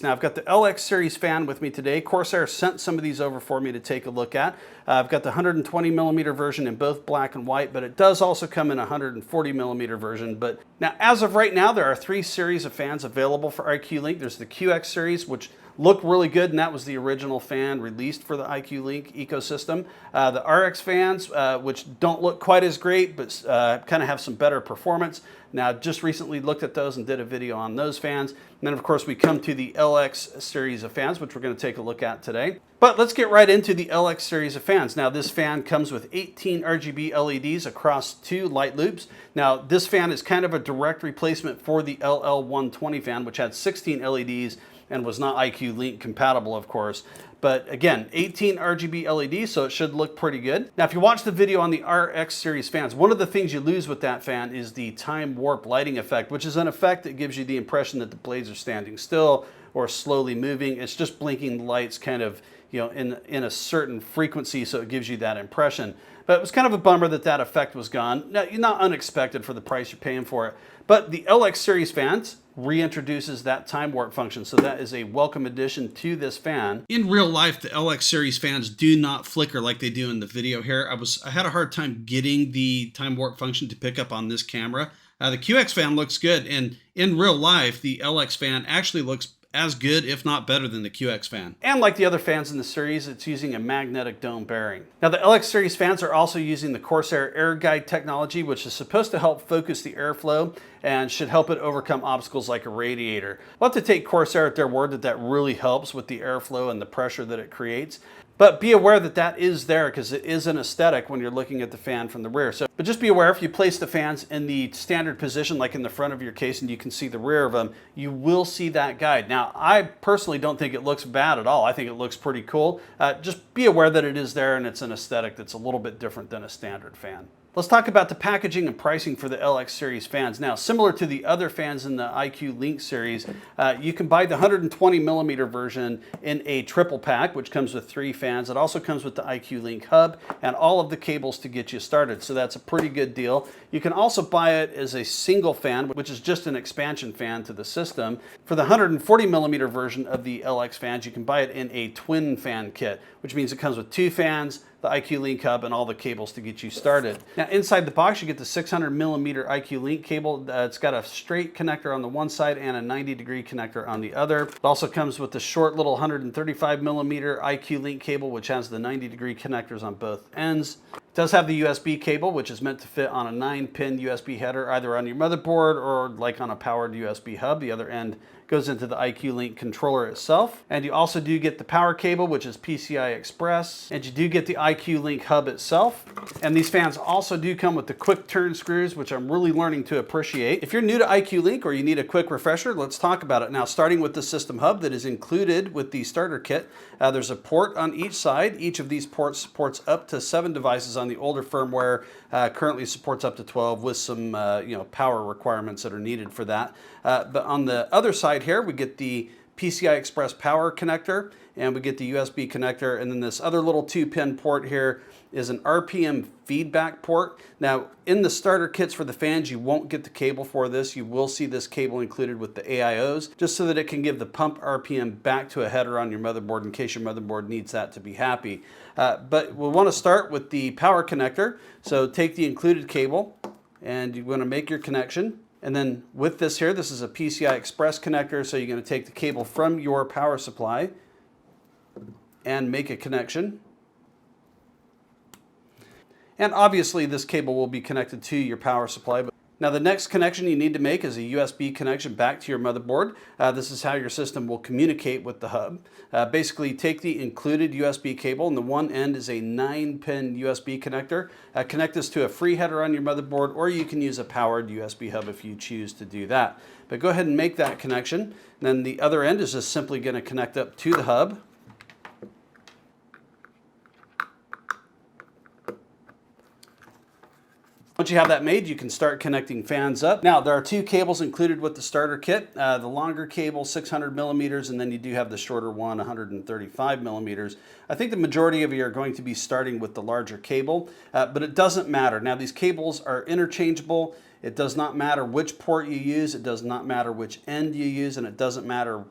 Now I've got the LX series fan with me today. Corsair sent some of these over for me to take a look at. I've got the 120 millimeter version in both black and white, but it does also come in a 140 millimeter version. But now, as of right now, there are 3 series of fans available for iCUE Link. There's the QX series, which look really good, and that was the original fan released for the iCUE Link ecosystem. The RX fans, which don't look quite as great, but kind of have some better performance. Now, just recently looked at those and did a video on those fans. And then, of course, we come to the LX series of fans, which we're going to take a look at today. But let's get right into the LX series of fans. Now, this fan comes with 18 RGB LEDs across 2 light loops. Now, this fan is kind of a direct replacement for the LL120 fan, which had 16 LEDs and was not iCUE Link compatible, of course. But again, 18 RGB LEDs, so it should look pretty good. Now, if you watch the video on the RX series fans, one of the things you lose with that fan is the time warp lighting effect, which is an effect that gives you the impression that the blades are standing still or slowly moving. It's just blinking lights kind of, you know, in a certain frequency, so it gives you that impression. But it was kind of a bummer that that effect was gone. Now, not unexpected for the price you're paying for it. But the LX series fans reintroduces that time warp function, so that is a welcome addition to this fan. In real life, the LX series fans do not flicker like they do in the video here. I had a hard time getting the time warp function to pick up on this camera. The QX fan looks good, and in real life, the LX fan actually looks as good, if not better, than the QX fan. And like the other fans in the series, it's using a magnetic dome bearing. Now, the LX series fans are also using the Corsair AIRGUIDE technology, which is supposed to help focus the airflow and should help it overcome obstacles like a radiator. We'll have to take Corsair at their word that that really helps with the airflow and the pressure that it creates. But be aware that that is there because it is an aesthetic when you're looking at the fan from the rear. But just be aware, if you place the fans in the standard position, like in the front of your case, and you can see the rear of them, you will see that guide. Now, I personally don't think it looks bad at all. I think it looks pretty cool. Just be aware that it is there and it's an aesthetic that's a little bit different than a standard fan. Let's talk about the packaging and pricing for the LX series fans. Now, similar to the other fans in the iCUE Link series, you can buy the 120 millimeter version in a triple pack, which comes with 3 fans. It also comes with the iCUE Link hub and all of the cables to get you started. So that's a pretty good deal. You can also buy it as a single fan, which is just an expansion fan to the system. For the 140 millimeter version of the LX fans, you can buy it in a twin fan kit, which means it comes with 2 fans, the iCUE Link hub, and all the cables to get you started. Now, inside the box, you get the 600 millimeter iCUE Link cable. It's got a straight connector on the one side and a 90-degree connector on the other. It also comes with the short little 135 millimeter iCUE Link cable, which has the 90-degree connectors on both ends. It does have the USB cable, which is meant to fit on a 9-pin USB header, either on your motherboard or like on a powered USB hub. The other end goes into the iCUE Link controller itself. And you also do get the power cable, which is PCI Express. And you do get the iCUE Link hub itself. And these fans also do come with the quick turn screws, which I'm really learning to appreciate. If you're new to iCUE Link or you need a quick refresher, let's talk about it. Now, starting with the system hub that is included with the starter kit, there's a port on each side. Each of these ports supports up to 7 devices. On the older firmware, currently supports up to 12 with some power requirements that are needed for that. But on the other side here, we get the PCI Express power connector, and we get the USB connector, and then this other little 2-pin port here is an RPM feedback port. Now, in the starter kits for the fans, you won't get the cable for this. You will see this cable included with the AIOs, just so that it can give the pump RPM back to a header on your motherboard in case your motherboard needs that to be happy. But we'll want to start with the power connector. So take the included cable, and you're going to make your connection. And then with this here, this is a PCI Express connector, so you're going to take the cable from your power supply and make a connection. And obviously this cable will be connected to your power supply. Now, the next connection you need to make is a USB connection back to your motherboard. This is how your system will communicate with the hub. Basically, take the included USB cable, and the one end is a 9-pin USB connector. Connect this to a free header on your motherboard, or you can use a powered USB hub if you choose to do that. But go ahead and make that connection. And then the other end is just simply going to connect up to the hub. Once you have that made, you can start connecting fans up. Now, there are 2 cables included with the starter kit. The longer cable, 600 millimeters, and then you do have the shorter one, 135 millimeters. I think the majority of you are going to be starting with the larger cable, but it doesn't matter. Now, these cables are interchangeable. It does not matter which port you use. It does not matter which end you use, and it doesn't matter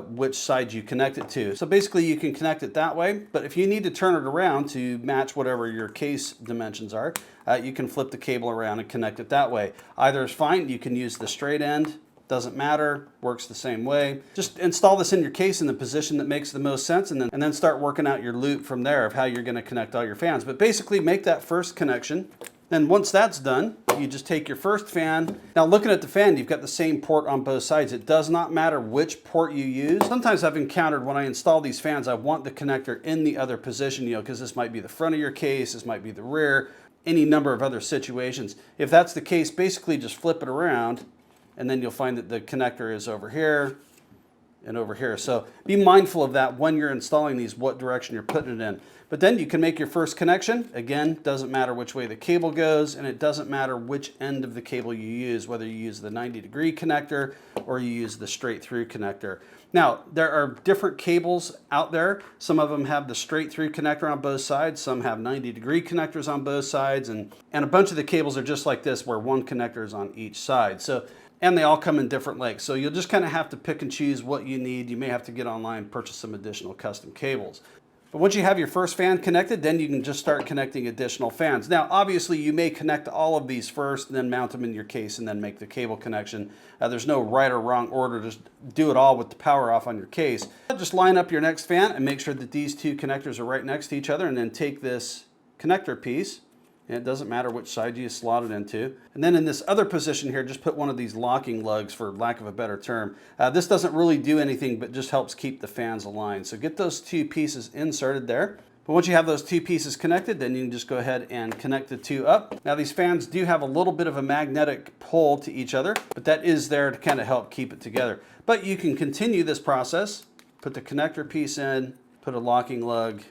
which side you connect it to. So basically you can connect it that way, but if you need to turn it around to match whatever your case dimensions are, you can flip the cable around and connect it that way. Either is fine. You can use the straight end. Doesn't matter, works the same way. Just install this in your case in the position that makes the most sense, and then start working out your loop from there of how you're going to connect all your fans. But basically make that first connection. Then once that's done, you just take your first fan. Now looking at the fan, you've got the same port on both sides. It does not matter which port you use. Sometimes I've encountered when I install these fans, I want the connector in the other position, because this might be the front of your case, this might be the rear, any number of other situations. If that's the case, basically just flip it around, and then you'll find that the connector is over here and over here. So be mindful of that when you're installing these, what direction you're putting it in. But then you can make your first connection. Again, doesn't matter which way the cable goes, and it doesn't matter which end of the cable you use, whether you use the 90-degree connector or you use the straight through connector. Now, there are different cables out there. Some of them have the straight through connector on both sides. Some have 90-degree connectors on both sides. And a bunch of the cables are just like this, where one connector is on each side. And they all come in different lengths. So you'll just kind of have to pick and choose what you need. You may have to get online and purchase some additional custom cables. But once you have your first fan connected, then you can just start connecting additional fans. Now, obviously, you may connect all of these first, and then mount them in your case, and then make the cable connection. There's no right or wrong order. Just do it all with the power off on your case. Just line up your next fan and make sure that these two connectors are right next to each other, and then take this connector piece, and it doesn't matter which side you slot it into. And then in this other position here, just put one of these locking lugs, for lack of a better term. This doesn't really do anything, but just helps keep the fans aligned. So get those two pieces inserted there. But once you have those two pieces connected, then you can just go ahead and connect the two up. Now these fans do have a little bit of a magnetic pull to each other, but that is there to kind of help keep it together. But you can continue this process, put the connector piece in, put a locking lug,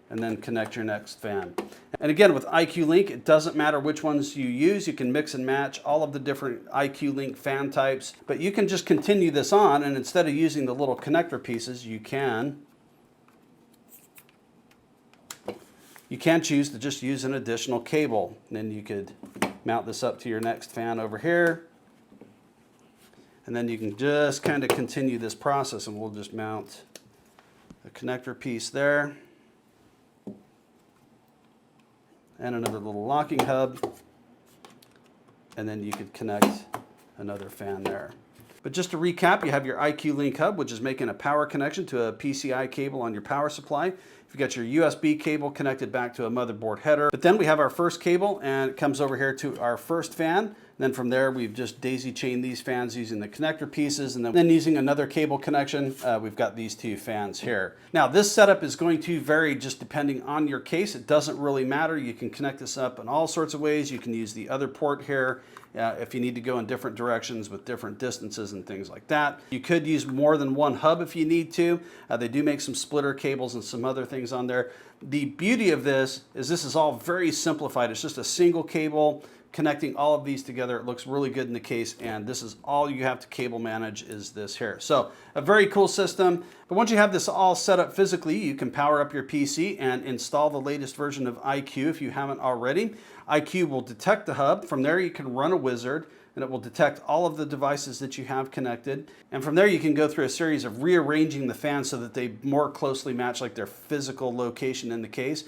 and then connect your next fan. And again, with iCUE Link, it doesn't matter which ones you use. You can mix and match all of the different iCUE Link fan types, but you can just continue this on, and instead of using the little connector pieces, you can choose to just use an additional cable. And then you could mount this up to your next fan over here, and then you can just kind of continue this process, and we'll just mount a connector piece there, and another little locking hub, and then you could connect another fan there. But just to recap, you have your iCUE Link hub, which is making a power connection to a PCI cable on your power supply. You've got your USB cable connected back to a motherboard header. But then we have our first cable, and it comes over here to our first fan. Then from there, we've just daisy chained these fans using the connector pieces, and then using another cable connection, we've got these two fans here. Now, this setup is going to vary just depending on your case. It doesn't really matter. You can connect this up in all sorts of ways. You can use the other port here if you need to go in different directions with different distances and things like that. You could use more than one hub if you need to. They do make some splitter cables and some other things on there. The beauty of this is all very simplified. It's just a single cable connecting all of these together. It looks really good in the case, and this is all you have to cable manage is this here. So a very cool system. But once you have this all set up physically, you can power up your PC and install the latest version of iCUE if you haven't already. iCUE will detect the hub. From there, you can run a wizard, and it will detect all of the devices that you have connected. And from there, you can go through a series of rearranging the fans so that they more closely match like their physical location in the case.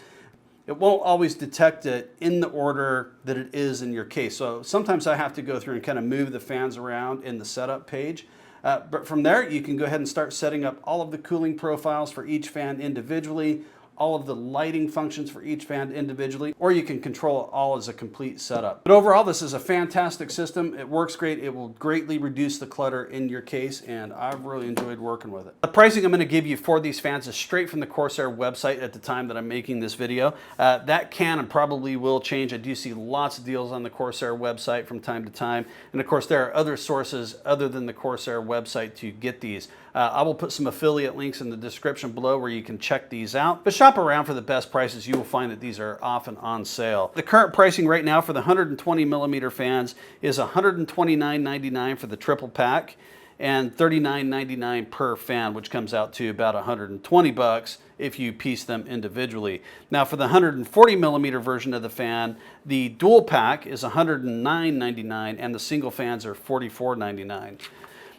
It won't always detect it in the order that it is in your case. So sometimes I have to go through and kind of move the fans around in the setup page. But from there, you can go ahead and start setting up all of the cooling profiles for each fan individually, all of the lighting functions for each fan individually, or you can control it all as a complete setup. But overall, this is a fantastic system. It works great. It will greatly reduce the clutter in your case, and I've really enjoyed working with it. The pricing I'm going to give you for these fans is straight from the Corsair website at the time that I'm making this video. That can and probably will change. I do see lots of deals on the Corsair website from time to time, and of course there are other sources other than the Corsair website to get these. I will put some affiliate links in the description below where you can check these out. But shop around for the best prices. You will find that these are often on sale. The current pricing right now for the 120 millimeter fans is $129.99 for the triple pack and $39.99 per fan, which comes out to about 120 bucks if you piece them individually. Now for the 140 millimeter version of the fan, the dual pack is $109.99 and the single fans are $44.99.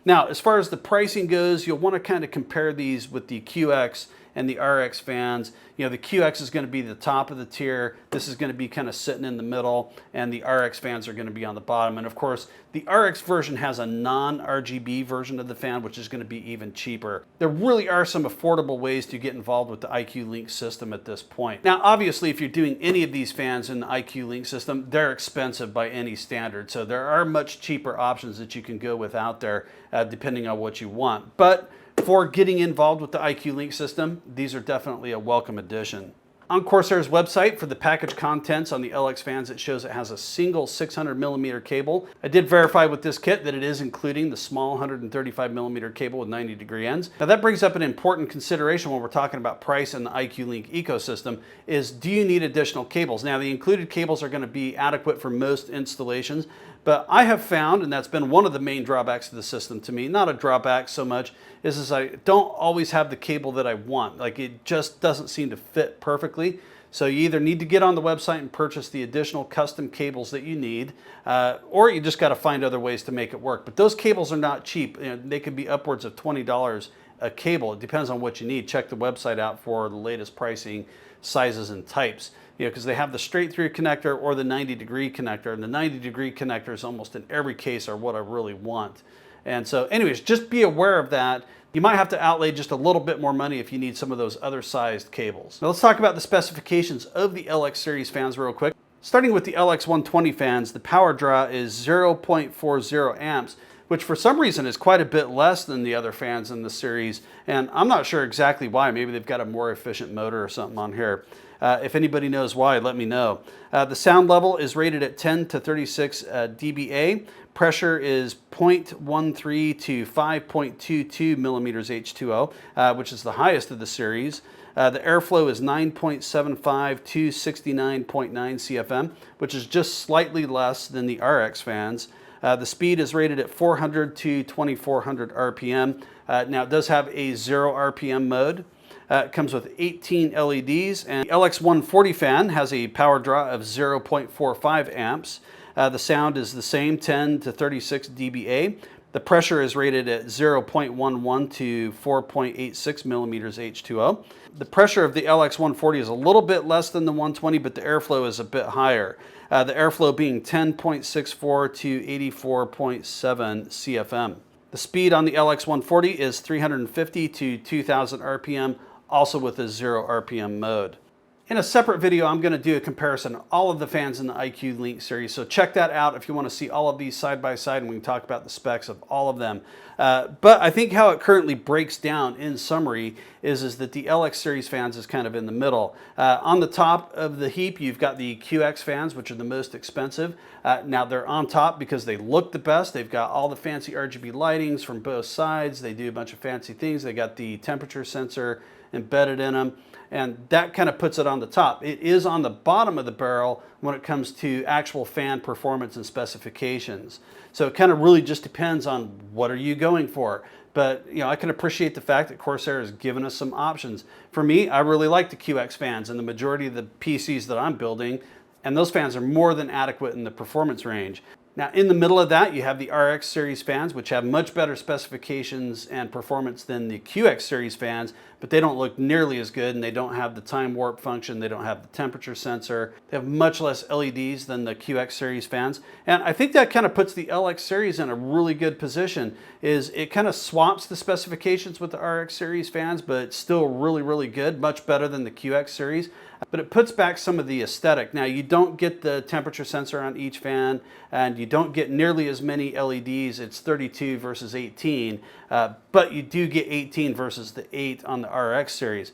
Now, as far as the pricing goes, you'll want to kind of compare these with the QX and the RX fans. You know, the QX is going to be the top of the tier. This is going to be kind of sitting in the middle, and the RX fans are going to be on the bottom. And of course, the RX version has a non-RGB version of the fan, which is going to be even cheaper. There really are some affordable ways to get involved with the iCUE Link system at this point. Now, obviously, if you're doing any of these fans in the iCUE Link system, they're expensive by any standard. So there are much cheaper options that you can go with out there, depending on what you want. But for getting involved with the iCUE Link system, these are definitely a welcome addition. On Corsair's website, for the package contents on the LX fans, it shows it has a single 600mm cable. I did verify with this kit that it is including the small 135mm cable with 90-degree ends. Now that brings up an important consideration when we're talking about price and the iCUE Link ecosystem is, do you need additional cables? Now the included cables are going to be adequate for most installations, but I have found, and that's been one of the main drawbacks of the system to me, not a drawback so much, is I don't always have the cable that I want. Like, it just doesn't seem to fit perfectly. So you either need to get on the website and purchase the additional custom cables that you need, or you just got to find other ways to make it work. But those cables are not cheap. You know, they could be upwards of $20 a cable. It depends on what you need. Check the website out for the latest pricing, sizes, and types. You know, because they have the straight through connector or the 90-degree connector, and the 90-degree connectors almost in every case are what I really want. And so anyways, just be aware of that. You might have to outlay just a little bit more money if you need some of those other sized cables. Now let's talk about the specifications of the LX series fans real quick. Starting with the LX120 fans, the power draw is 0.40 amps, which for some reason is quite a bit less than the other fans in the series. And I'm not sure exactly why. Maybe they've got a more efficient motor or something on here. If anybody knows why, let me know. The sound level is rated at 10 to 36 dBA. Pressure is 0.13 to 5.22 millimeters H2O, which is the highest of the series. The airflow is 9.75 to 69.9 CFM, which is just slightly less than the RX fans. The speed is rated at 400 to 2400 RPM. Now it does have a 0 RPM mode. It comes with 18 LEDs, and the LX140 fan has a power draw of 0.45 amps. The sound is the same, 10 to 36 dBA. The pressure is rated at 0.11 to 4.86 millimeters H2O. The pressure of the LX140 is a little bit less than the 120, but the airflow is a bit higher. The airflow being 10.64 to 84.7 CFM. The speed on the LX140 is 350 to 2000 RPM, also with a 0 RPM mode. In a separate video, I'm going to do a comparison of all of the fans in the iCUE Link series, so check that out if you want to see all of these side by side, and we can talk about the specs of all of them. But I think how it currently breaks down in summary is that the LX series fans is kind of in the middle. On the top of the heap, you've got the QX fans, which are the most expensive. Now they're on top because they look the best. They've got all the fancy RGB lightings from both sides. They do a bunch of fancy things. They got the temperature sensor embedded in them, and that kind of puts it on the top. It is on the bottom of the barrel when it comes to actual fan performance and specifications. So it kind of really just depends on what are you going for. But you know, I can appreciate the fact that Corsair has given us some options. For me, I really like the QX fans and the majority of the PCs that I'm building, and those fans are more than adequate in the performance range. Now in the middle of that, you have the RX series fans, which have much better specifications and performance than the QX series fans, but they don't look nearly as good, and they don't have the time warp function, they don't have the temperature sensor, they have much less LEDs than the QX series fans. And I think that kind of puts the LX series in a really good position, is it kind of swaps the specifications with the RX series fans, but it's still really, really good, much better than the QX series. But it puts back some of the aesthetic. Now you don't get the temperature sensor on each fan, and you don't get nearly as many LEDs. It's 32 versus 18, but you do get 18 versus the 8 on the RX series.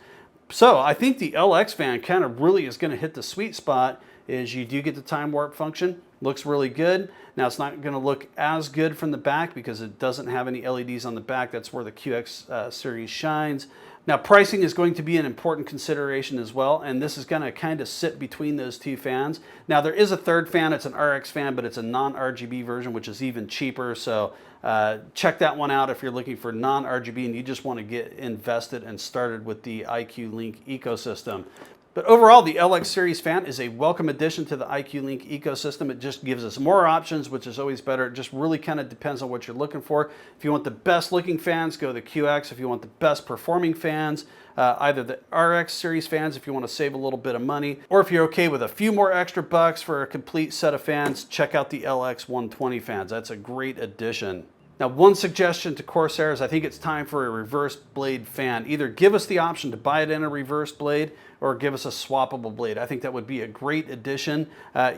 So I think the LX fan kind of really is going to hit the sweet spot, is you do get the time warp function. Looks really good. Now it's not going to look as good from the back because it doesn't have any LEDs on the back. That's where the QX series shines. Now pricing is going to be an important consideration as well, and this is going to kind of sit between those two fans. Now there is a third fan, it's an RX fan, but it's a non-RGB version, which is even cheaper, so check that one out if you're looking for non-RGB and you just want to get invested and started with the iCUE Link ecosystem. But overall, the LX series fan is a welcome addition to the iCUE Link ecosystem. It just gives us more options, which is always better. It just really kind of depends on what you're looking for. If you want the best looking fans, go the QX. If you want the best performing fans, either the RX series fans if you want to save a little bit of money, or if you're okay with a few more extra bucks for a complete set of fans, check out the LX120 fans. That's a great addition. Now, one suggestion to Corsair is I think it's time for a reverse blade fan. Either give us the option to buy it in a reverse blade or give us a swappable blade. I think that would be a great addition,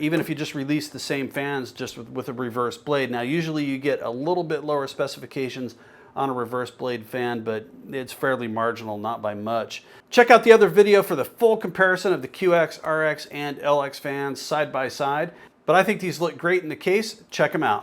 even if you just release the same fans just with a reverse blade. Now, usually you get a little bit lower specifications on a reverse blade fan, but it's fairly marginal, not by much. Check out the other video for the full comparison of the QX, RX, and LX fans side by side. But I think these look great in the case. Check them out.